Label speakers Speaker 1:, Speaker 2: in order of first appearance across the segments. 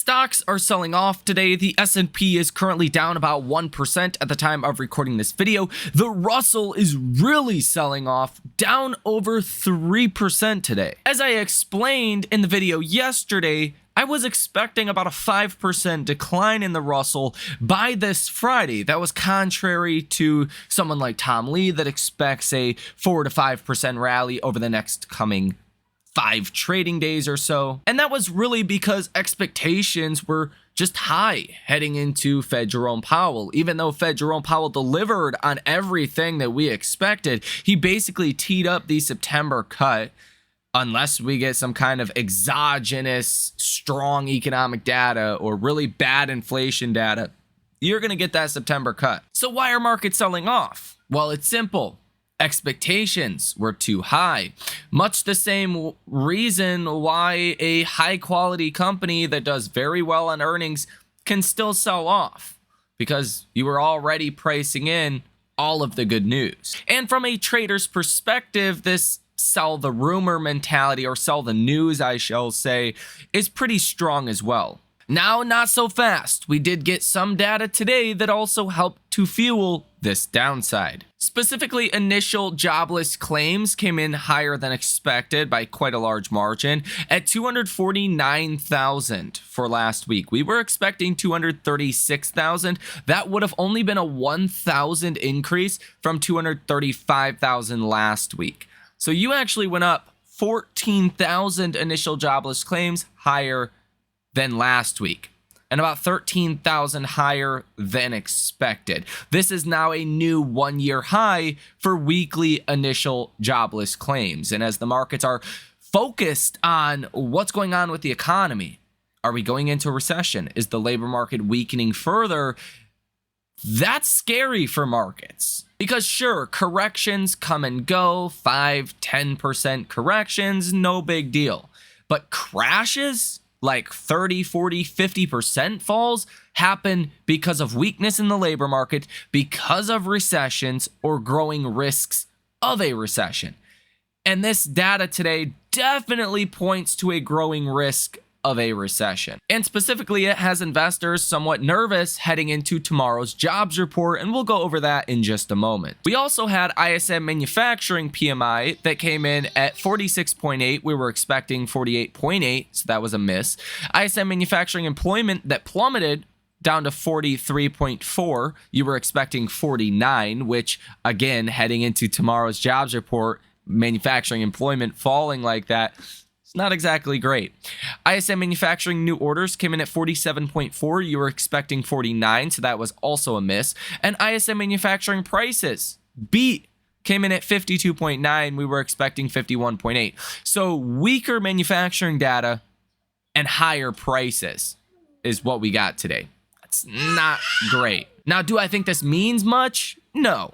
Speaker 1: Stocks are selling off today. The S&P is currently down about 1% at the time of recording this video. The Russell is really selling off, down over 3% today. As I explained in the video yesterday, I was expecting about a 5% decline in the Russell by this Friday. That was contrary to someone like Tom Lee that expects a 4 to 5% rally over the next coming 5 trading days or so. And that was really because expectations were just high heading into Fed Jerome Powell. Even though Fed Jerome Powell delivered on everything that we expected, he basically teed up the September cut. Unless we get some kind of exogenous, strong economic data or really bad inflation data, you're going to get that September cut. So why are markets selling off? Well, it's simple. Expectations were too high. Much the same reason why a high quality company that does very well on earnings can still sell off, because you were already pricing in all of the good news. And from a trader's perspective, this sell the rumor mentality, or sell the news, I shall say, is pretty strong as well. Now, not so fast. We did get some data today that also helped to fuel this downside. Specifically, initial jobless claims came in higher than expected by quite a large margin at 249,000 for last week. We were expecting 236,000. That would have only been a 1,000 increase from 235,000 last week. So you actually went up 14,000 initial jobless claims higher than last week, and about 13,000 higher than expected. This is now a new one-year high for weekly initial jobless claims. And as the markets are focused on what's going on with the economy, are we going into a recession? Is the labor market weakening further? That's scary for markets. Because sure, corrections come and go, 5-10% corrections, no big deal. But crashes, like 30, 40, 50% falls, happen because of weakness in the labor market, because of recessions or growing risks of a recession. And this data today definitely points to a growing risk of a recession. And specifically, it has investors somewhat nervous heading into tomorrow's jobs report, and we'll go over that in just a moment. We also had ISM manufacturing PMI that came in at 46.8. We were expecting 48.8, so that was a miss. ISM manufacturing employment that plummeted down to 43.4. You were expecting 49, which again, heading into tomorrow's jobs report, manufacturing employment falling like that, not exactly great. ISM manufacturing new orders came in at 47.4. You were expecting 49, so that was also a miss. And ISM manufacturing prices came in at 52.9. We were expecting 51.8. So weaker manufacturing data and higher prices is what we got today. That's not great. Now, do I think this means much? No,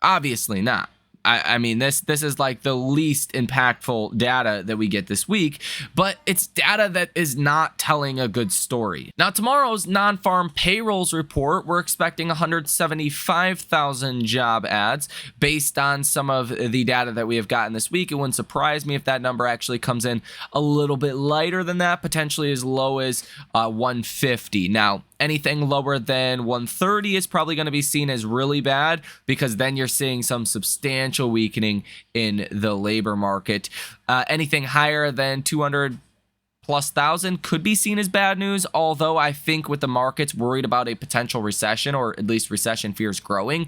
Speaker 1: obviously not. I mean, this is like the least impactful data that we get this week, but it's data that is not telling a good story. Now, tomorrow's non-farm payrolls report, we're expecting 175,000 job ads based on some of the data that we have gotten this week. It wouldn't surprise me if that number actually comes in a little bit lighter than that, potentially as low as 150. Now, anything lower than 130 is probably going to be seen as really bad, because then you're seeing some substantial weakening in the labor market. Anything higher than 200 plus thousand could be seen as bad news, although I think with the markets worried about a potential recession, or at least recession fears growing,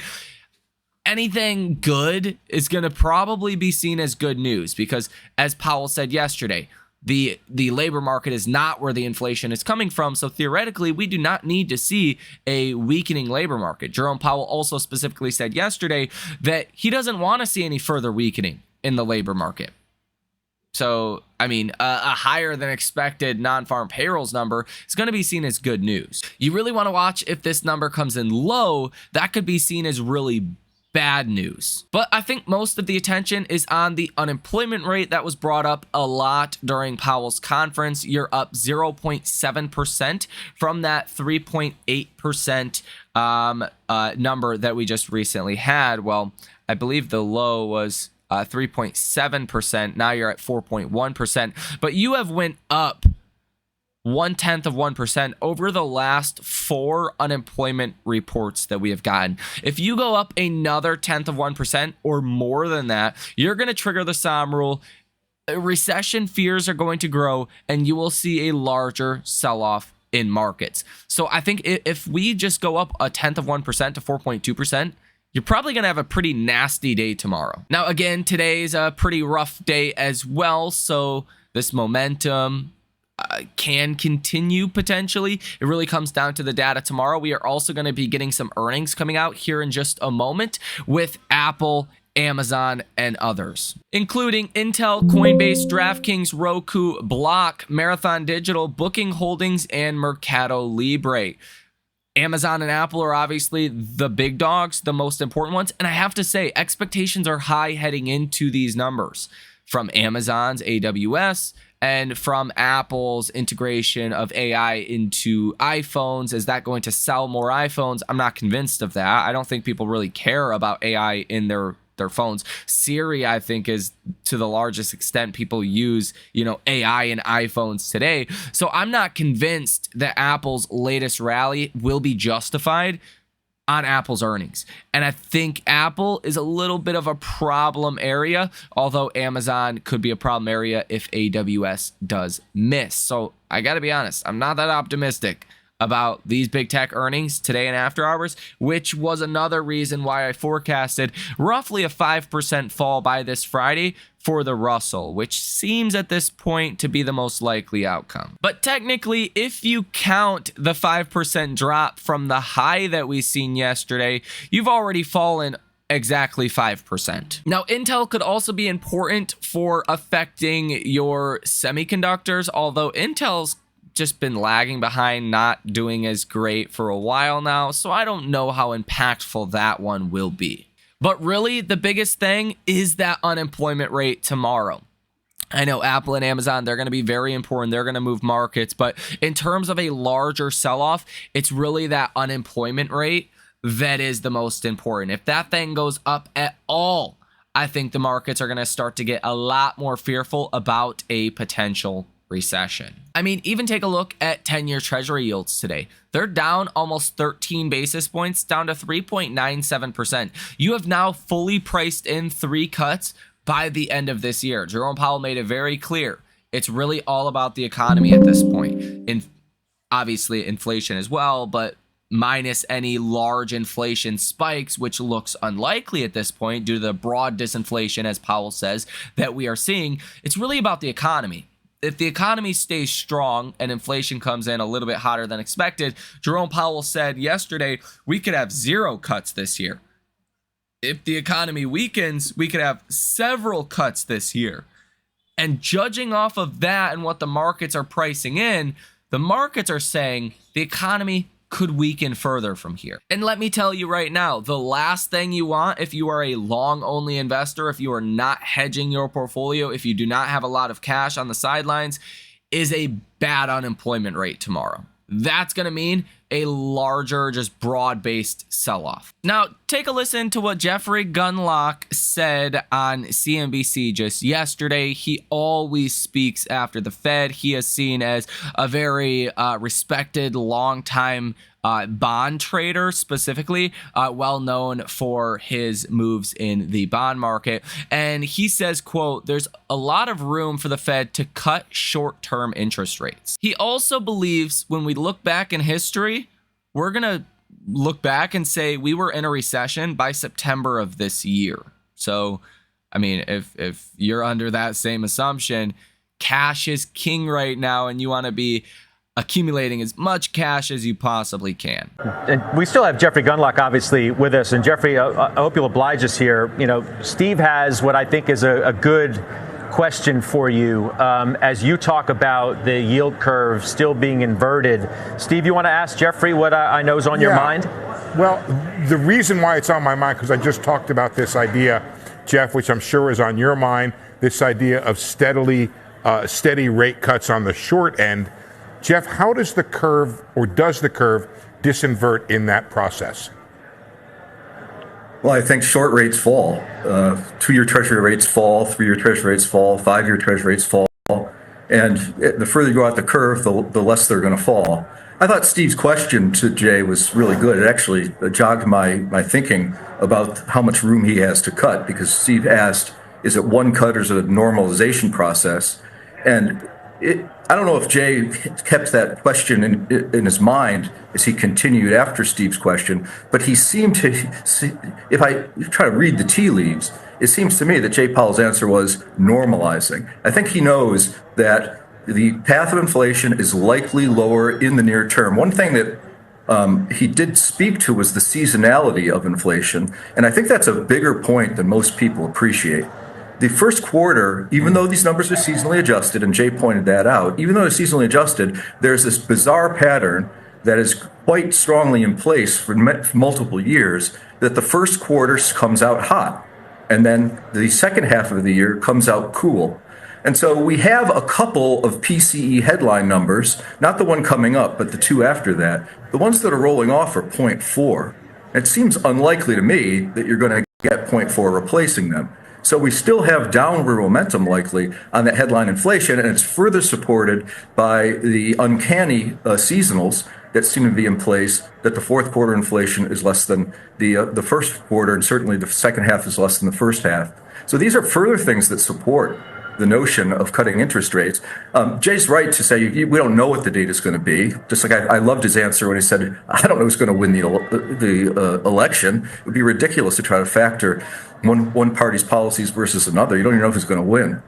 Speaker 1: anything good is going to probably be seen as good news, because as Powell said yesterday, the labor market is not where the inflation is coming from. So theoretically, we do not need to see a weakening labor market. Jerome Powell also specifically said yesterday that he doesn't want to see any further weakening in the labor market. So, I mean, a higher than expected non-farm payrolls number is going to be seen as good news. You really want to watch if this number comes in low. That could be seen as really bad news. But I think most of the attention is on the unemployment rate that was brought up a lot during Powell's conference. You're up 0.7% from that 3.8% number that we just recently had. Well, I believe the low was 3.7%. Now you're at 4.1%. But you have went up 0.1% over the last 4 unemployment reports that we have gotten. If you go up another 0.1% or more than that, you're going to trigger the SOM rule. Recession fears are going to grow, and you will see a larger sell-off in markets. So I think if we just go up 0.1% to 4.2%, you're probably going to have a pretty nasty day tomorrow. Now, again, today's a pretty rough day as well, so this momentum can continue potentially. It really comes down to the data tomorrow. We are also going to be getting some earnings coming out here in just a moment with Apple, Amazon, and others, including Intel, Coinbase, DraftKings, Roku, Block, Marathon Digital, Booking Holdings, and Mercado Libre. Amazon and Apple are obviously the big dogs, the most important ones. And I have to say, expectations are high heading into these numbers from Amazon's AWS and from Apple's integration of AI into iPhones. Is that going to sell more iPhones? I'm not convinced of that. I don't think people really care about AI in their phones. Siri, I think, is to the largest extent people use, AI in iPhones today. So I'm not convinced that Apple's latest rally will be justified on Apple's earnings. And I think Apple is a little bit of a problem area, although Amazon could be a problem area if AWS does miss. So I got to be honest, I'm not that optimistic about these big tech earnings today and after hours, which was another reason why I forecasted roughly a 5% fall by this Friday for the Russell, which seems at this point to be the most likely outcome. But technically, if you count the 5% drop from the high that we seen yesterday, you've already fallen exactly 5%. Now, Intel could also be important for affecting your semiconductors, although Intel's just been lagging behind, not doing as great for a while now, so I don't know how impactful that one will be. But really, the biggest thing is that unemployment rate tomorrow. I know Apple and Amazon, they're going to be very important. They're going to move markets, but in terms of a larger sell-off, it's really that unemployment rate that is the most important. If that thing goes up at all, I think the markets are going to start to get a lot more fearful about a potential recession. I mean, even take a look at 10-year Treasury yields today. They're down almost 13 basis points, down to 3.97%. You have now fully priced in 3 cuts by the end of this year. Jerome Powell made it very clear. It's really all about the economy at this point. Obviously, inflation as well, but minus any large inflation spikes, which looks unlikely at this point due to the broad disinflation, as Powell says, that we are seeing. It's really about the economy. If the economy stays strong and inflation comes in a little bit hotter than expected, Jerome Powell said yesterday, we could have 0 cuts this year. If the economy weakens, we could have several cuts this year. And judging off of that and what the markets are pricing in, the markets are saying the economy could weaken further from here. And let me tell you right now, the last thing you want if you are a long-only investor, if you are not hedging your portfolio, if you do not have a lot of cash on the sidelines, is a bad unemployment rate tomorrow. That's going to mean a larger, just broad-based sell-off. Now, take a listen to what Jeffrey Gundlach said on CNBC just yesterday. He always speaks after the Fed. He is seen as a very respected, long-time bond trader, specifically well known for his moves in the bond market. And he says, quote, there's a lot of room for the Fed to cut short-term interest rates. He also believes when we look back in history, we're going to look back and say we were in a recession by September of this year. So, I mean, if you're under that same assumption, cash is king right now and you want to be accumulating as much cash as you possibly can.
Speaker 2: And we still have Jeffrey Gundlach, obviously, with us. And Jeffrey, I hope you'll oblige us here. You know, Steve has what I think is a good question for you as you talk about the yield curve still being inverted. Steve, you want to ask Jeffrey what I know is on your mind?
Speaker 3: Well, the reason why it's on my mind, because I just talked about this idea, Jeff, which I'm sure is on your mind, this idea of steady rate cuts on the short end. Jeff, how does the curve, or does the curve, disinvert in that process?
Speaker 4: Well, I think short rates fall. 2-year Treasury rates fall, 3-year Treasury rates fall, 5-year Treasury rates fall. And the further you go out the curve, the less they're going to fall. I thought Steve's question to Jay was really good. It actually jogged my thinking about how much room he has to cut, because Steve asked, is it one cut or is it a normalization process? And I don't know if Jay kept that question in his mind as he continued after Steve's question, but he seemed to, if I try to read the tea leaves, it seems to me that Jay Powell's answer was normalizing. I think he knows that the path of inflation is likely lower in the near term. One thing that he did speak to was the seasonality of inflation, and I think that's a bigger point than most people appreciate. The first quarter, even though these numbers are seasonally adjusted, and Jay pointed that out, even though they're seasonally adjusted, there's this bizarre pattern that is quite strongly in place for multiple years, that the first quarter comes out hot, and then the second half of the year comes out cool. And so we have a couple of PCE headline numbers, not the one coming up, but the two after that. The ones that are rolling off are 0.4. It seems unlikely to me that you're going to get 0.4 replacing them. So we still have downward momentum likely on that headline inflation, and it's further supported by the uncanny seasonals that seem to be in place, that the fourth quarter inflation is less than the first quarter, and certainly the second half is less than the first half. So these are further things that support the notion of cutting interest rates. Jay's right to say we don't know what the data is going to be. Just like I loved his answer when he said, I don't know who's going to win the election. It would be ridiculous to try to factor one party's policies versus another. You don't even know who's going to win.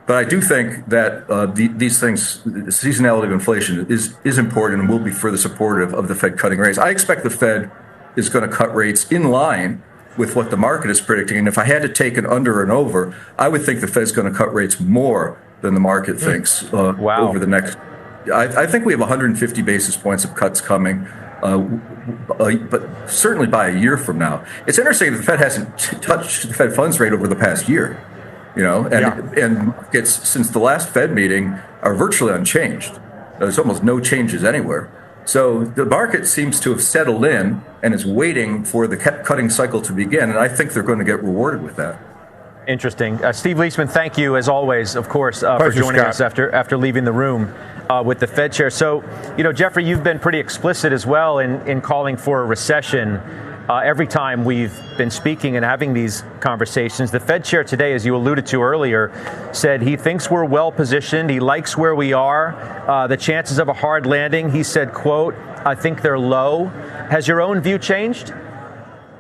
Speaker 4: But I do think that these things, the seasonality of inflation is important and will be further supportive of the Fed cutting rates. I expect the Fed is going to cut rates in line with what the market is predicting. And if I had to take an under and over, I would think the Fed's going to cut rates more than the market thinks over the next. I think we have 150 basis points of cuts coming, but certainly by a year from now. It's interesting that the Fed hasn't touched the Fed funds rate over the past year, and markets since the last Fed meeting are virtually unchanged. There's almost no changes anywhere. So the market seems to have settled in and is waiting for the cutting cycle to begin, and I think they're going to get rewarded with that.
Speaker 2: Interesting. Steve Leisman, thank you, as always, of course, for joining us after leaving the room with the Fed chair. So, Jeffrey, you've been pretty explicit as well in calling for a recession. Every time we've been speaking and having these conversations, the Fed chair today, as you alluded to earlier, said he thinks we're well positioned. He likes where we are. The chances of a hard landing, he said, quote, I think they're low. Has your own view changed?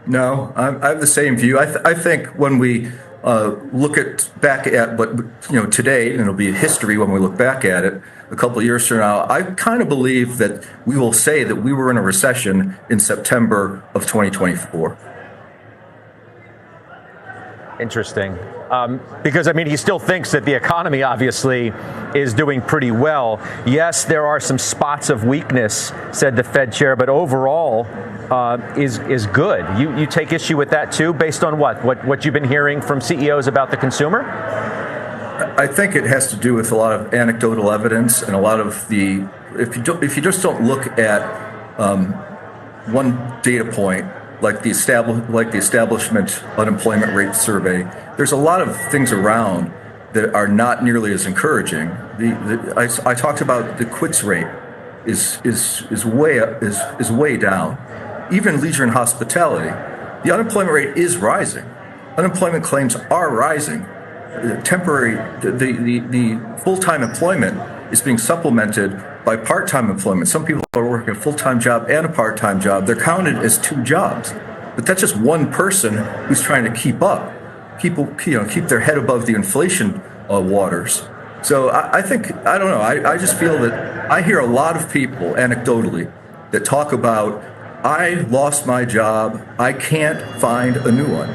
Speaker 2: No, I have the same view. I think when we look back at what today, and it'll be history when we look back at it a couple of years from now, I kind of believe that we will say that we were in a recession in September of 2024. Interesting. Because, he still thinks that the economy, obviously, is doing pretty well. Yes, there are some spots of weakness, said the Fed chair, but overall is good. You take issue with that, too, based on what you've been hearing from CEOs about the consumer? I think it has to do with a lot of anecdotal evidence and a lot of if you just don't look at one data point, like the establishment unemployment rate survey, there's a lot of things around that are not nearly as encouraging. I talked about the quits rate is way down. Even leisure and hospitality, the unemployment rate is rising. Unemployment claims are rising. The full-time employment is being supplemented by part-time employment. Some people are working a full-time job and a part-time job. They're counted as two jobs, but that's just one person who's trying to keep their head above the inflation waters. So I don't know. I just feel that I hear a lot of people anecdotally that talk about, I lost my job, I can't find a new one.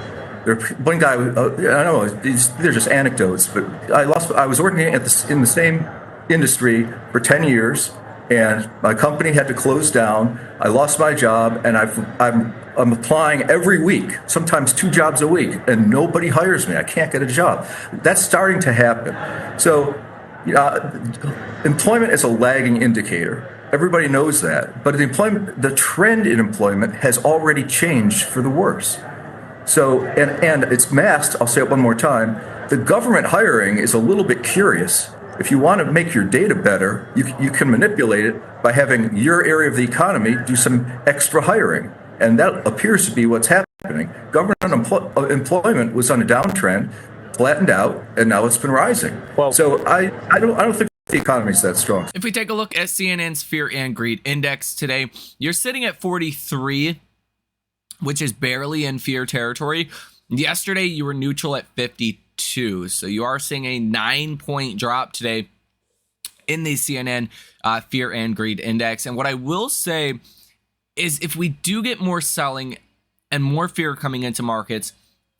Speaker 2: One guy, I don't know, they're just anecdotes, but I was working in the same industry for 10 years, and my company had to close down. I lost my job, and I'm applying every week, sometimes 2 jobs a week, and nobody hires me. I can't get a job. That's starting to happen. So employment is a lagging indicator. Everybody knows that. But the trend in employment has already changed for the worse. So, and it's masked, I'll say it one more time, the government hiring is a little bit curious.
Speaker 4: If you want to make your data better, you can manipulate it by having your area of the economy do some extra hiring. And that appears to be what's happening. Government employment was on a downtrend, flattened out, and now it's been rising.
Speaker 2: Well,
Speaker 4: so I don't think the economy is that strong.
Speaker 1: If we take a look at CNN's Fear and Greed Index today, you're sitting at 43, which is barely in fear territory. Yesterday, you were neutral at 52. So you are seeing a 9-point drop today in the CNN Fear and Greed Index. And what I will say is if we do get more selling and more fear coming into markets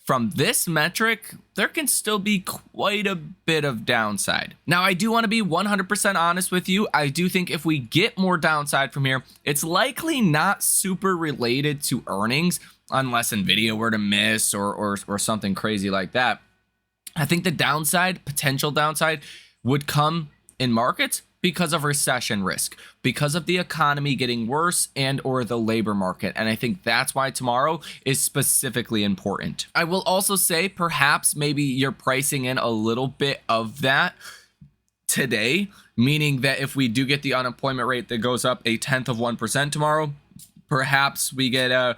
Speaker 1: from this metric, there can still be quite a bit of downside. Now, I do want to be 100% honest with you. I do think if we get more downside from here, it's likely not super related to earnings unless Nvidia were to miss or something crazy like that. I think the downside, potential downside, would come in markets because of recession risk, because of the economy getting worse and or the labor market. And I think that's why tomorrow is specifically important. I will also say perhaps maybe you're pricing in a little bit of that today, meaning that if we do get the unemployment rate that goes up 0.1% tomorrow, perhaps we get a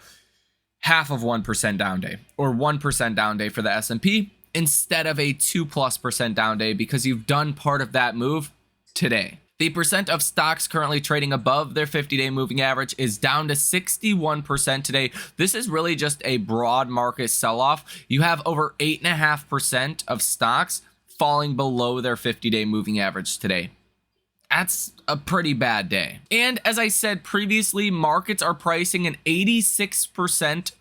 Speaker 1: 0.5% down day or 1% down day for the S&P instead of a 2+% down day because you've done part of that move today. The percent of stocks currently trading above their 50-day moving average is down to 61% today. This is really just a broad market sell-off. You have over 8.5% of stocks falling below their 50-day moving average today. That's a pretty bad day. And as I said previously, markets are pricing an 86%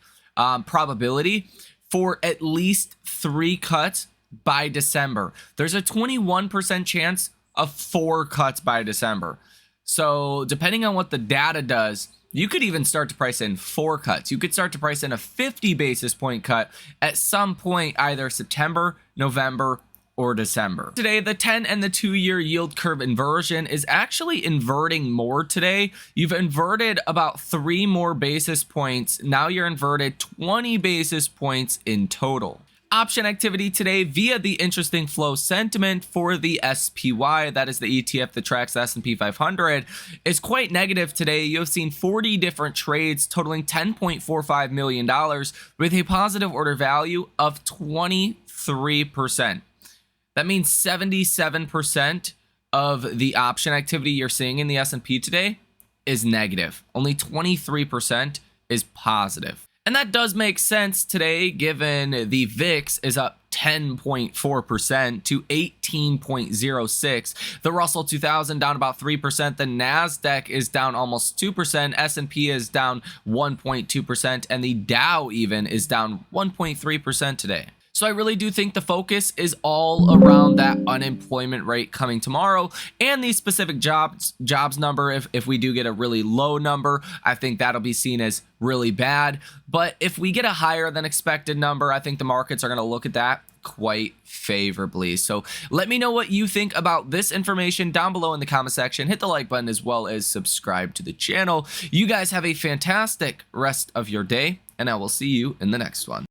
Speaker 1: probability for at least 3 cuts by December. There's a 21% chance of 4 cuts by December. So depending on what the data does, you could even start to price in 4 cuts. You could start to price in a 50 basis point cut at some point, either September, November, or December. Today, the 10 and the 2-year yield curve inversion is actually inverting more today. You've inverted about 3 more basis points. Now you're inverted 20 basis points in total. Option activity today via the interesting flow sentiment for the SPY, that is the ETF that tracks the S&P 500, is quite negative today. You have seen 40 different trades totaling $10.45 million with a positive order value of 23%. That means 77% of the option activity you're seeing in the S&P today is negative. Only 23% is positive. And that does make sense today, given the VIX is up 10.4% to 18.06. The Russell 2000 down about 3%. The NASDAQ is down almost 2%. S&P is down 1.2%. And the Dow even is down 1.3% today. So I really do think the focus is all around that unemployment rate coming tomorrow and the specific jobs number. If we do get a really low number, I think that'll be seen as really bad. But if we get a higher than expected number, I think the markets are going to look at that quite favorably. So let me know what you think about this information down below in the comment section. Hit the like button as well as subscribe to the channel. You guys have a fantastic rest of your day, and I will see you in the next one.